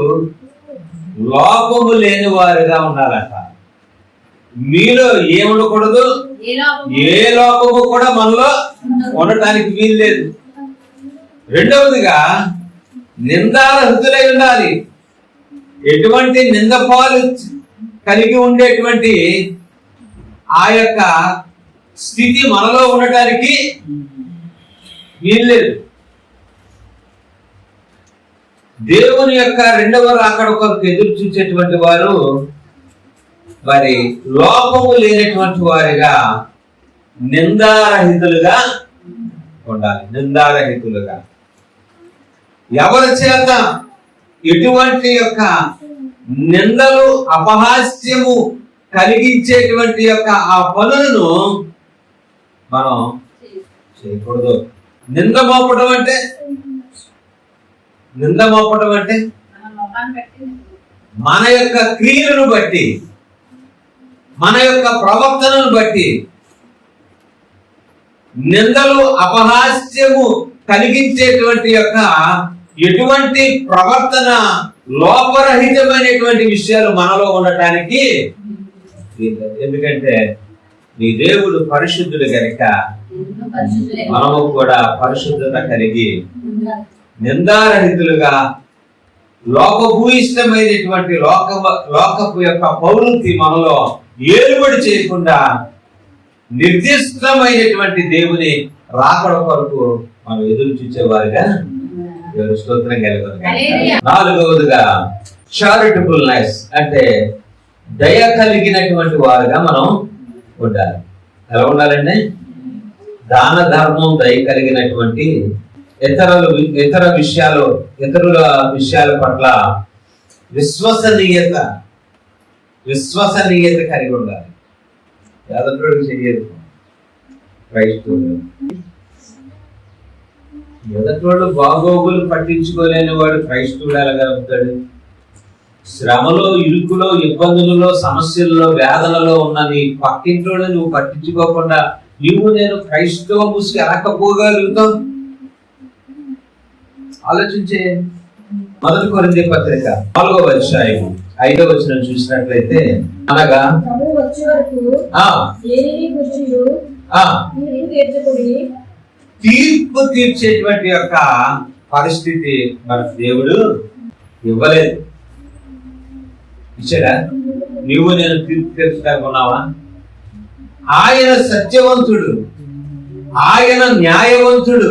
లోపము లేని వారుగా ఉండాలంట. మీలో ఏముండకూడదు, ఏ లోపము కూడా మనలో ఉండటానికి వీలు లేదు. రెండవదిగా నిందారహితులై ఉండాలి. ఎటువంటి నిందపాలు కలిగి ఉండేటువంటి ఆ యొక్క స్థితి మనలో ఉండటానికి వీలు లేదు. దేవుని యొక్క రెండవ రాకడ కొరకు ఎదురు చూసేటువంటి వారు మరి లోపము లేనటువంటి వారిగా నిందారహితులుగా ఉండాలి. నిందారహితులుగా ఎవరి చేత ఎటువంటి యొక్క నిందలు అపహాస్యము కలిగించేటువంటి యొక్క ఆ పనులను మనం చేయకూడదు. నింద మోపడం అంటే మన యొక్క క్రియలను బట్టి, మన యొక్క ప్రవర్తనను బట్టి నిందలు అపహాస్యము కలిగించేటువంటి యొక్క ఎటువంటి ప్రవర్తన లోపరహితమైనటువంటి విషయాలు మనలో ఉండటానికి. ఎందుకంటే నీ దేవుడు పరిశుద్ధుడు కనుక మనము కూడా పరిశుద్ధత కలిగి నిందారహితులుగా లోకభూయిష్టమైనటువంటి లోకపు యొక్క పౌరుతి మనలో ఏలుబడి చేయకుండా నిర్దిష్టమైనటువంటి దేవుని రాకడ కొరకు మనం ఎదురు చూసేవారుగా స్తోత్రం కలుగును. నాలుగవదిగా చారిటబుల్నెస్ అంటే దయ కలిగినటువంటి వారుగా మనం ఉండాలి. ఎలా ఉండాలండి? దాన ధర్మం దయ కలిగినటువంటి ఇతరుల విషయాల పట్ల విశ్వసనీయత కలిగి ఉండాలి. యాదవుడు చెయ్యదు. ఎదటోళ్ళు బాగోగులు పట్టించుకోలేని వాడు క్రైస్తవుడు ఎలాగలుగుతాడు? శ్రమలో, ఇరుకులో, ఇబ్బందులలో, సమస్యలలో, వేదనలో ఉన్న నీ పక్కింటోడు నువ్వు పట్టించుకోకుండా నేను క్రైస్తవ ముసుగు ఎలకపోగలుగుతావు? ఆలోచించే. 1 కొరింథీ పత్రిక 4వ అధ్యాయం 5వ వచనం చూసినట్లయితే, అనగా తీర్పు తీర్చేటువంటి యొక్క పరిస్థితి మనకు దేవుడు ఇవ్వలేదు. ఇచ్చాడా? నువ్వు నేను తీర్పు తీర్చుకున్నావా? ఆయన సత్యవంతుడు, ఆయన న్యాయవంతుడు,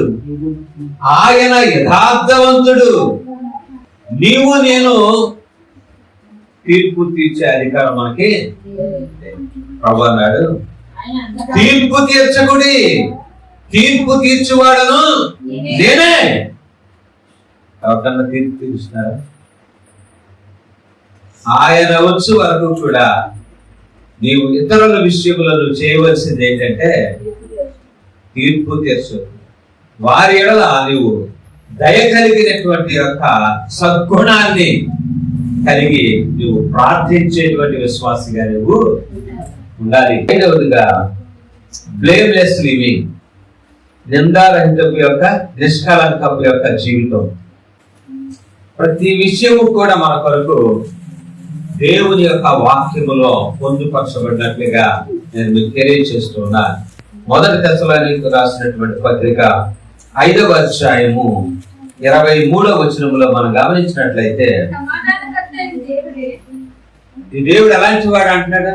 ఆయన యథార్థవంతుడు. నీవు నేను తీర్పు తీర్చే అధికారం మనకి ప్రభు అన్నాడు, తీర్పు తీర్చకుడి, తీర్పు తీర్చువాడను నేనే. ఎవరికన్నా తీర్పు తీర్చున్నారా? ఆయన వచ్చు వరకు కూడా నీవు ఇతరుల విషయములను చేయవలసింది ఏంటంటే తీర్పు తీర్చు. వారి ఎడల నీవు దయ కలిగినటువంటి యొక్క సద్గుణాన్ని కలిగి నువ్వు ప్రార్థించేటువంటి విశ్వాసిగా నువ్వు ఉండాలి. రెండవదిగా బ్లేమ్లెస్ లివింగ్, నిందారహితపు యొక్క నిష్కలంకపు యొక్క జీవితం. ప్రతి విషయము కూడా మన కొరకు దేవుని యొక్క వాక్యములో పొందుపరచబడినట్లుగా నేను మీకు తెలియజేస్తున్నాను. మొదటి దశలోనికి రాసినటువంటి పత్రిక 5వ అధ్యాయము 23వ వచనములో మనం గమనించినట్లయితే ఈ దేవుడు ఎలాంటి వాడు అంటున్నాడు?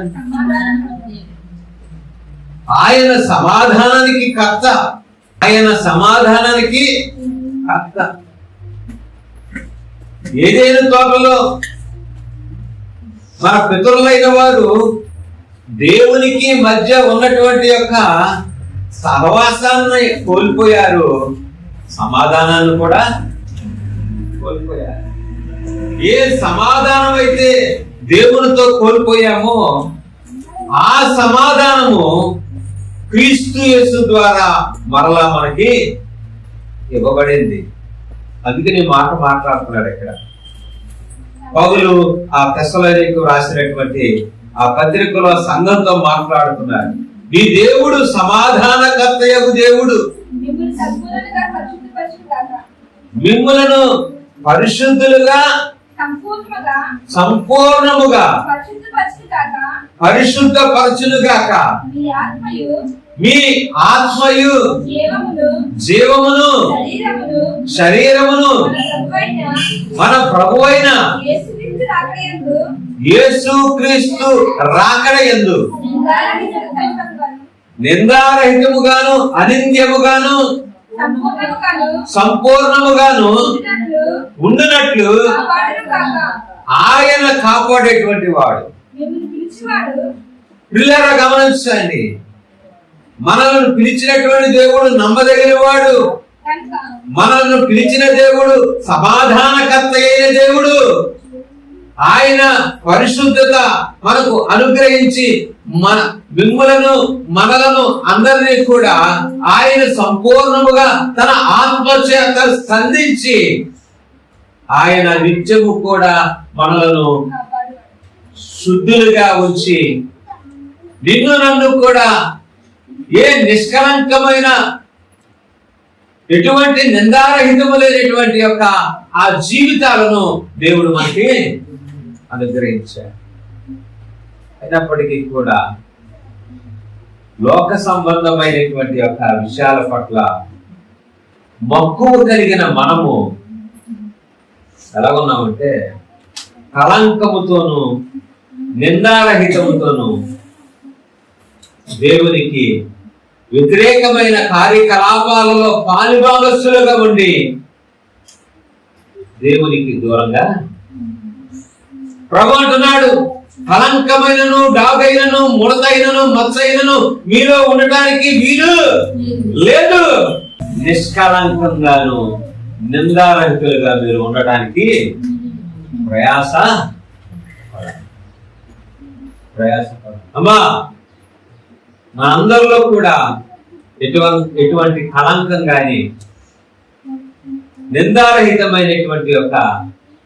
ఆయన సమాధానానికి కర్త, ఆయన సమాధానానికి కర్త. ఏదైనా తోటలో మన పితరులైన వారు దేవునికి మధ్య ఉన్నటువంటి యొక్క సహవాసాన్ని కోల్పోయారు, సమాధానాన్ని కూడా కోల్పోయారు. ఏ సమాధానం అయితే దేవునితో కోల్పోయామో ఆ సమాధానము క్రీస్తు యేసు ద్వారా మరలా మనకి ఇవ్వబడింది. అందుకని మాట మాట్లాడుతున్నాడు ఇక్కడ పౌలు ఆ తెస్సలోనికీయులకు రాసినటువంటి ఆ పత్రికలో సంఘంతో మాట్లాడుతున్నారు. నీ దేవుడు సమాధానకర్తయగు దేవుడు, మిమ్ములను పరిశుద్ధులుగా సంపూర్ణముగా పరిశుద్ధపరచునుగాక, మీ ఆత్మయు జీవమును శరీరమును మన ప్రభువైన యేసుక్రీస్తు రాకడయందు నిందారహితముగాను అనింద్యముగాను సంపూర్ణముగాను ఉండునట్లు ఆయన కాపాడేటువంటి వాడు. పిల్లరా గమనించండి, మనల్ని పిలిచినటువంటి దేవుడు నమ్మదగిన వాడు. మనల్ని పిలిచిన దేవుడు సమాధానకర్త అయిన దేవుడు. ఆయన పరిశుద్ధత మనకు అనుగ్రహించి మిమ్ములను మనలను అందరినీ కూడా ఆయన సంపూర్ణముగా తన ఆత్మ చేత సంధించి ఆయన నిత్యము కూడా మనలను శుద్ధులుగా ఉంచి నిన్ను నన్ను కూడా ఏ నిష్కలంకమైన ఎటువంటి నిందారహితము లేనటువంటి యొక్క ఆ జీవితాలను దేవుడు మనకి అనుగ్రహించాడు. అయినప్పటికీ కూడా లోక సంబంధమైనటువంటి యొక్క విషయాల పట్ల మక్కువ కలిగిన మనము ఎలా ఉన్నామంటే కళంకముతోను నిందారహితముతోను దేవునికి వ్యతిరేకమైన కార్యకలాపాలలో పాలుభాగస్తులుగా ఉండి దేవునికి దూరంగా ప్రభు అంటున్నాడు, కళంకమైనను డాగైనను ముడతైనను మచ్చైనను మీలో ఉండటానికి వీలు లేదు. నిష్కళంకంగాను నిందారహితులుగా మీరు ఉండటానికి ప్రయాస అమ్మా. మన అందరిలో కూడా ఎటువంటి కళంకం గాని నిందారహితమైనటువంటి యొక్క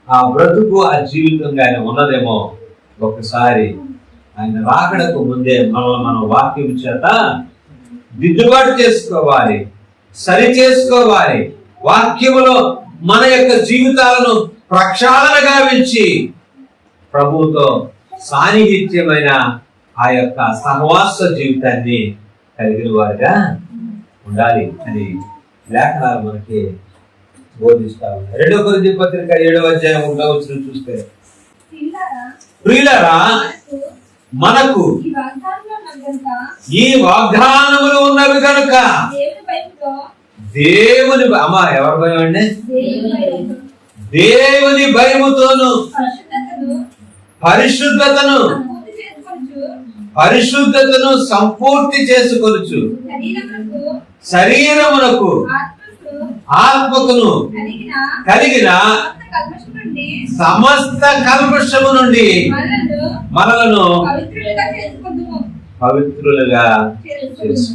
ఆ బ్రతుకు ఆ జీవితం గాని ఉన్నదేమో ఒకసారి ఆయన రాకడకు ముందే మనం వాక్యం చేత దిద్దుబాటు చేసుకోవాలి, సరి చేసుకోవాలి. వాక్యములో మన యొక్క జీవితాలను ప్రక్షాళన గావించి ప్రభువుతో సాన్నిహిత్యమైన ఆ యొక్క సహవాస జీవితాన్ని కలిగిన వారిగా ఉండాలి అని లేఖనాలు మనకి బోధిస్తా ఉన్నాయి. 2 కొరింథీ పత్రిక 7వ అధ్యాయం 1వ వచనం చూస్తే, ప్రియులారా మనకు ఈ వాగ్దానములు ఉన్నవి కనుక దేవుని అమ్మా ఎవరి భయం అండి? దేవుని భయముతోను పరిశుద్ధతను పరిశుద్ధతను సంపూర్తి చేసుకొనుచు శరీరమునకు ఆత్మకును కలిగిన సమస్త కల్మషము నుండి మనలను పవిత్రులుగా చేసు.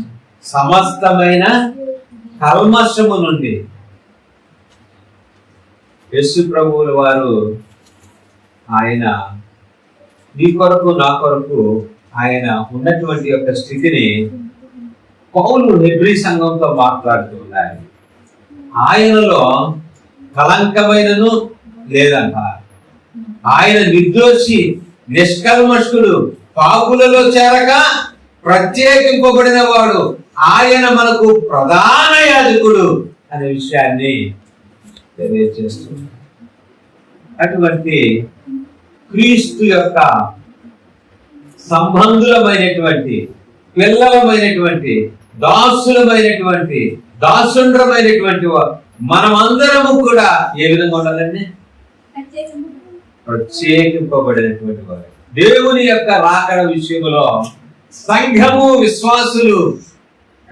సమస్తమైన కల్మషము నుండి యేసు ప్రభువుల వారు ఆయన నీ కొరకు నా కొరకు ఆయన ఉన్నటువంటి యొక్క స్థితిని పౌలు హెబ్రీ సంఘంతో మాట్లాడుతూ ఉన్నారు. ఆయనలో కలంకమైనను లేదంట. ఆయన నిర్దోషి, నిష్కల్మషుడు, పాపులలో చేరక ప్రత్యేకింపబడిన వాడు, ఆయన మనకు ప్రధాన యాజకుడు అనే విషయాన్ని తెలియజేస్తుంది. అటువంటి క్రీస్తు యొక్క సంబంధులమైనటువంటి, పిల్లలమైనటువంటి, దాసులమైనటువంటి, దాసుండ్రమైనటువంటి మనమందరము కూడా ఏ విధంగా ఉండాలండి? ప్రత్యేకింపబడినటువంటి వారు. దేవుని యొక్క రాకడ విషయంలో సంఘము, విశ్వాసులు,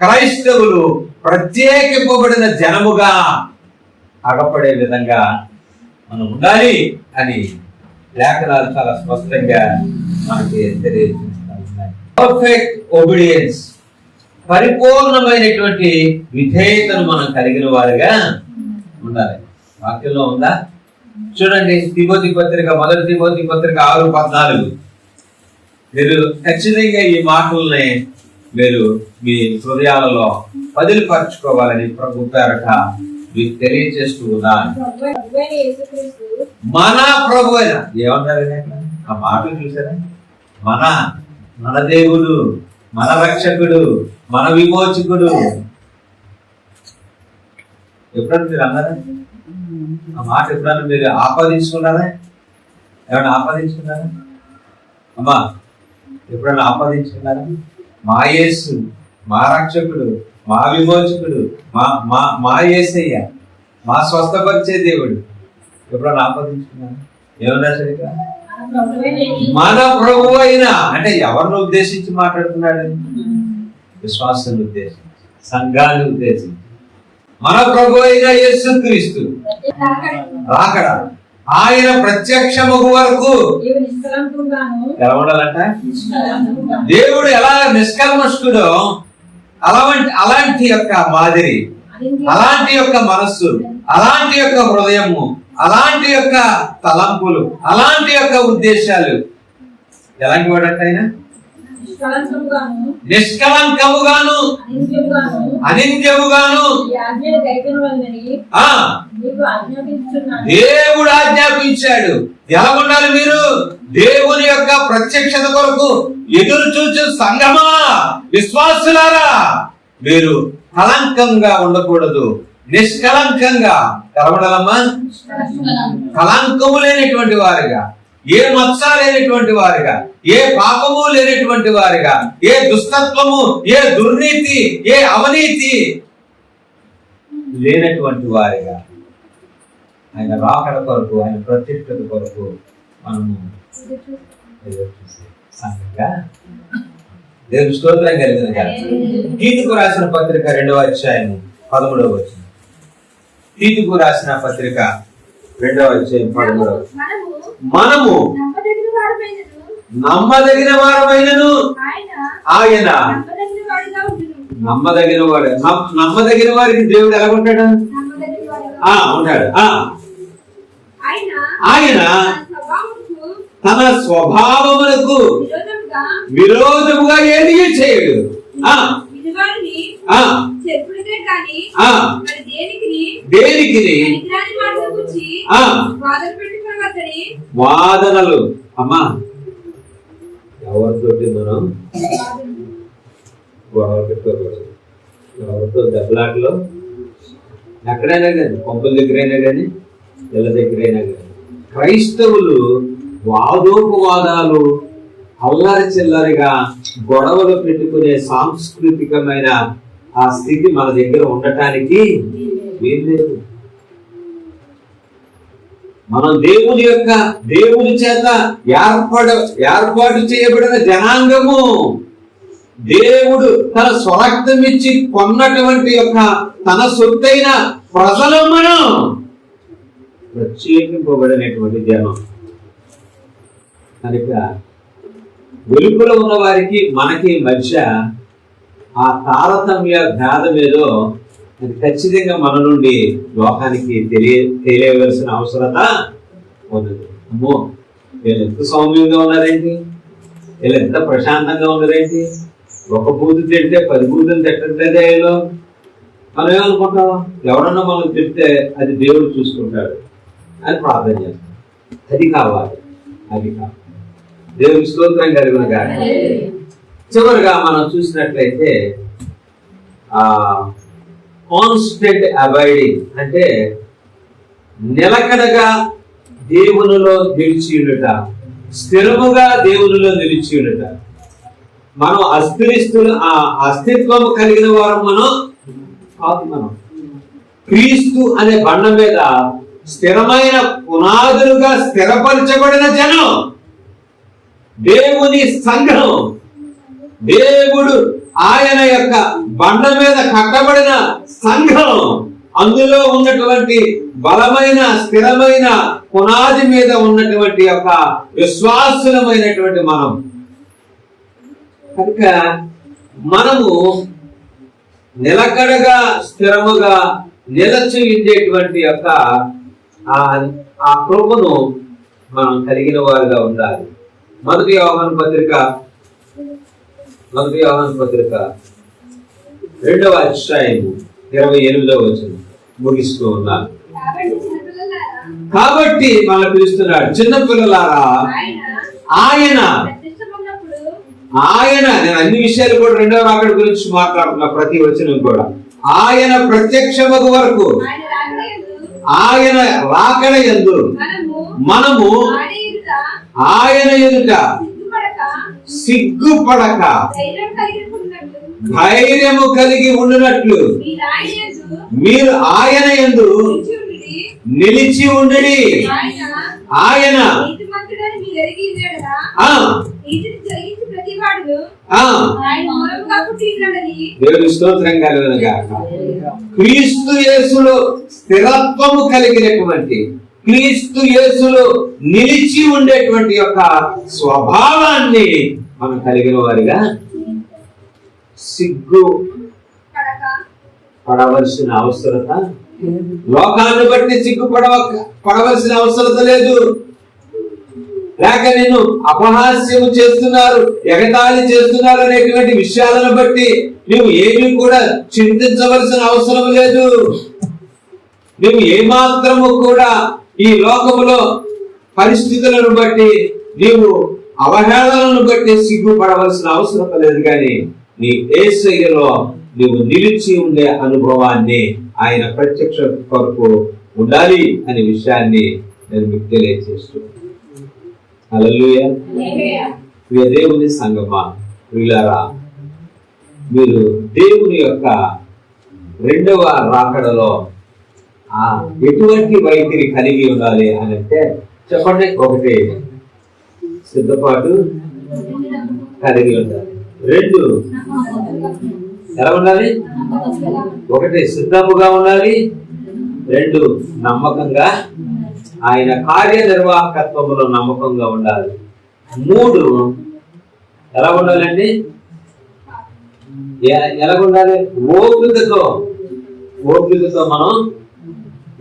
క్రైస్తవులు ప్రత్యేకింపబడిన జనముగా అగపడే విధంగా మనం ఉండాలి అని లేఖనాలు చాలా స్పష్టంగా మనకి తెలియజేస్తున్నాయి. పర్ఫెక్ట్ ఒబీడియన్స్, పరిపూర్ణమైనటువంటి విధేయతను మనం కలిగిన వారుగా ఉండాలి. వాక్యంలో ఉందా? చూడండి, తిమోతి పత్రిక, 1 తిమోతి పత్రిక 6:14. మీరు ఖచ్చితంగా ఈ మాటల్ని మీరు మీ హృదయాలలో పదిలిపరచుకోవాలని ప్రభు పేరట మీకు తెలియజేస్తూ ఉన్నాను. మన ప్రభు అయిన ఏమన్నారు ఆ మాటలు చూసారా? మన దేవుడు, మన రక్షకుడు, మన విమోచకుడు. ఎప్పుడన్నా మీరు అన్నారా ఆ మాట? ఎప్పుడన్నా మీరు ఆపాదించుకున్నారా? ఏమన్నా ఆపాదించుకున్నారా అమ్మా? ఎప్పుడన్నా ఆపాదించుకున్నారా? మా యేసు, మా రక్షకుడు, మా విమోచకుడు, మా యేసయ్య, మా స్వస్థపరిచే దేవుడు. ఎప్పుడన్నా ఆపాదించుకున్నారా? ఏమన్నా సరిగ్గా మన ప్రభు అయినా అంటే ఎవరిని ఉద్దేశించి మాట్లాడుతున్నాడు? విశ్వాసాన్ని ఉద్దేశించి, సంఘాన్ని ఉద్దేశించి. మన ప్రభు అయిన యేసుక్రీస్తు రాకడ, ఆయన ప్రత్యక్షమగు వరకు ఎలా ఉండాలంట? దేవుడు ఎలా నిష్కల్మషుడో అలాంటి యొక్క మాదిరి, అలాంటి యొక్క మనస్సు, అలాంటి యొక్క హృదయము, అలాంటి యొక్క తలంపులు, అలాంటి యొక్క ఉద్దేశాలు ఎలాంటి వాడంట ఆయన? నిష్కలంకముగాను అనింద్యముగాను దేవుడు ఆజ్ఞాపించాడు. ఎలా ఉండాలి మీరు? దేవుని యొక్క ప్రత్యక్షత కొరకు ఎదురు చూచు సంగమా, విశ్వాసులారా, మీరు కలంకంగా ఉండకూడదు, నిష్కలంకంగా కలవడాలమ్మా. కలంకము లేనటువంటి వారుగా, ఏ మచ్చ లేనటువంటి వారుగా, ఏ పాపము లేనటువంటి వారుగా, ఏ దుస్తత్వము, ఏ దుర్నీతి, ఏ అవినీతి లేనటువంటి వారుగా ఆయన రాకడ కొరకు, ఆయన ప్రత్యక్షత కొరకు మనము సంఘంగా దేవుని స్తోత్రం కలిగిన గాక. తీతుకు రాసిన పత్రిక 2వ అధ్యాయము 13వ వచనం. తీతుకు రాసిన పత్రిక 2వ అధ్యాయం 13వ వచనం. మనము నమ్మదగిన వారమైనను ఆయన నమ్మదగిన వాడు. నమ్మదగిన వారికి దేవుడు ఎలా ఉంటాడు? ఉంటాడు. ఆయన తన స్వభావములకు విరోధముగా ఏది చేయడు. దేనికి వాదనలు అమ్మా. ఎవరితోటి మనం గొడవ పెట్టుకోకూడదు. ఎవరితో దెబ్బలాటలో ఎక్కడైనా కానీ, పంపుల దగ్గరైనా కానీ, ఇళ్ళ దగ్గరైనా కానీ, క్రైస్తవులు వాదోపవాదాలు, అల్లరి చిల్లరిగా గొడవలు పెట్టుకునే సాంస్కృతికమైన ఆ స్థితి మన దగ్గర ఉండటానికి వీల్లేదు. మనం దేవుని చేత ఏర్పాటు చేయబడిన జనాంగము. దేవుడు తన స్వరక్తం ఇచ్చి కొన్నటువంటి యొక్క తన సొత్తైన ప్రజలు మనం ప్రత్యేకింపబడినటువంటి జనం. కనుక వెలుపులో ఉన్న వారికి మనకి మధ్య ఆ తారతమ్య భేదం ఏదో అది ఖచ్చితంగా మన నుండి లోకానికి తెలియవలసిన అవసరత ఉన్నది. అమ్మో, వీళ్ళు ఎంత సౌమ్యంగా ఉన్నారేంటి, వీళ్ళు ఎంత ప్రశాంతంగా ఉన్నారేంటి, ఒక బూతు తిడితే 10 బూతులు తిట్టట్లేదే. మనం ఏమనుకుంటాం, ఎవరన్నా మనం తిడితే అది దేవుడు చూసుకుంటాడు అని ప్రార్థన చేస్తాం. అది కావాలి. దేవుని స్తోత్రం కలుగును గాక. చివరిగా మనం చూసినట్లయితే కాన్స్టెంట్ అబైడింగ్ అంటే నిలకడగా దేవునిలో నిలిచి ఉండుట, స్థిరముగా దేవునిలో నిలిచి ఉండుట. మనం అస్తిత్వం కలిగిన వారు మనం క్రీస్తు అనే బండ మీద స్థిరమైన పునాదులుగా స్థిరపరచబడిన జనం, దేవుని సంఘం. దేవుడు ఆయన యొక్క బండ మీద కట్టబడిన సంఘం, అందులో ఉన్నటువంటి బలమైన స్థిరమైన పునాది మీద ఉన్నటువంటి యొక్క విశ్వాసులమైనటువంటి మనం. కనుక మనము నిలకడగా స్థిరముగా నిలచి ఉండేటువంటి యొక్క ఆ కృపను మనం కలిగిన వారుగా ఉండాలి. మొదటి యోహాను పత్రిక 2వ అధ్యాయము 28వ వచనం ముగిస్తూ ఉన్నాను. కాబట్టి మనం పిలుస్తున్నాడు, చిన్నపిల్లలారా ఆయన నేను అన్ని విషయాలు కూడా 2వ రాకడ గురించి మాట్లాడుతున్నా. ప్రతి వచనం కూడా ఆయన ప్రత్యక్షమగు వరకు, ఆయన రాకడ యందు మనము ఆయన ఎదుట సిగ్గుపడక ధైర్యము కలిగి ఉండునట్లు మీరు ఆయన యందు నిలిచి ఉండుడి. ఆయన దేవుని స్తోత్రం కలుగును గాక. క్రీస్తు యేసులో స్థిరత్వము కలిగినటువంటి, క్రీస్తు యేసులో నిలిచి ఉండేటువంటి యొక్క స్వభావాన్ని మనం కలిగిన వారిగా సిగ్గు పడవలసిన అవసరత, లోకాన్ని బట్టి పడవలసిన అవసరత లేదు. లేక నేను అపహాస్యం చేస్తున్నారు, ఎగతాళి చేస్తున్నారు అనేటువంటి విషయాలను బట్టి నువ్వు ఏమీ కూడా చింతించవలసిన అవసరం లేదు. నువ్వు ఏమాత్రము కూడా ఈ లోకములో పరిస్థితులను బట్టి నీవు అవహేళనను బట్టి సిగ్గుపడవలసిన అవసరం లేదు. కానీ నీ యేసయ్యలో నువ్వు నిలిచి ఉండే అనుభవాన్ని, ఆయన ప్రత్యక్ష కొరకు ఉండాలి అనే విషయాన్ని నేను మీకు తెలియజేస్తున్నాను. హల్లెలూయా. ప్రియ దేవుని సంగమా, ప్రియులారా, మీరు దేవుని యొక్క 2వ రాకడలో ఎటువంటి వైఖరి కలిగి ఉండాలి అని అంటే చెప్పండి. 1 సిద్ధపాటు కలిగి ఉండాలి. 2 ఎలా ఉండాలి? 1 సిద్ధముగా ఉండాలి. 2 నమ్మకంగా, ఆయన కార్యనిర్వాహకత్వంలో నమ్మకంగా ఉండాలి. 3 ఎలా ఉండాలండి? ఎలా ఉండాలి? ఓపికతో మనం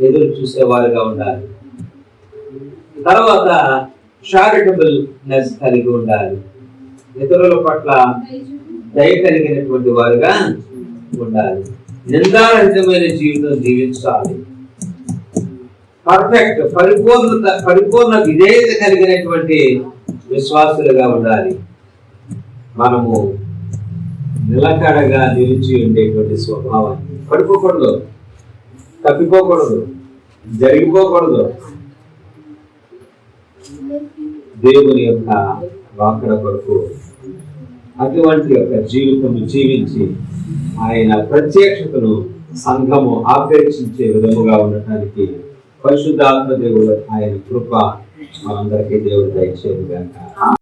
ఎదురు చూసేవారుగా ఉండాలి. తర్వాత చారిటబుల్నెస్ కలిగి ఉండాలి. ఇతరుల పట్ల దయ కలిగినటువంటి వారుగా ఉండాలి. నిందారహితమైన జీవితం జీవించాలి. పర్ఫెక్ట్ పరిపూర్ణ విధేయత కలిగినటువంటి విశ్వాసులుగా ఉండాలి. మనము నిలకడగా నిలిచి ఉండేటువంటి స్వభావాన్ని, పడిపోకూడదు, తప్పిపోకూడదు, జరిగిపోకూడదు. దేవుని యొక్క రాకడ కొరకు అటువంటి యొక్క జీవితం జీవించి ఆయన ప్రత్యక్షతను సంఘము ఆపేక్షించే విధముగా ఉండటానికి పరిశుద్ధాత్మ దేవుడు ఆయన కృప మనందరికీ దేవుడు దయచేయను గాక.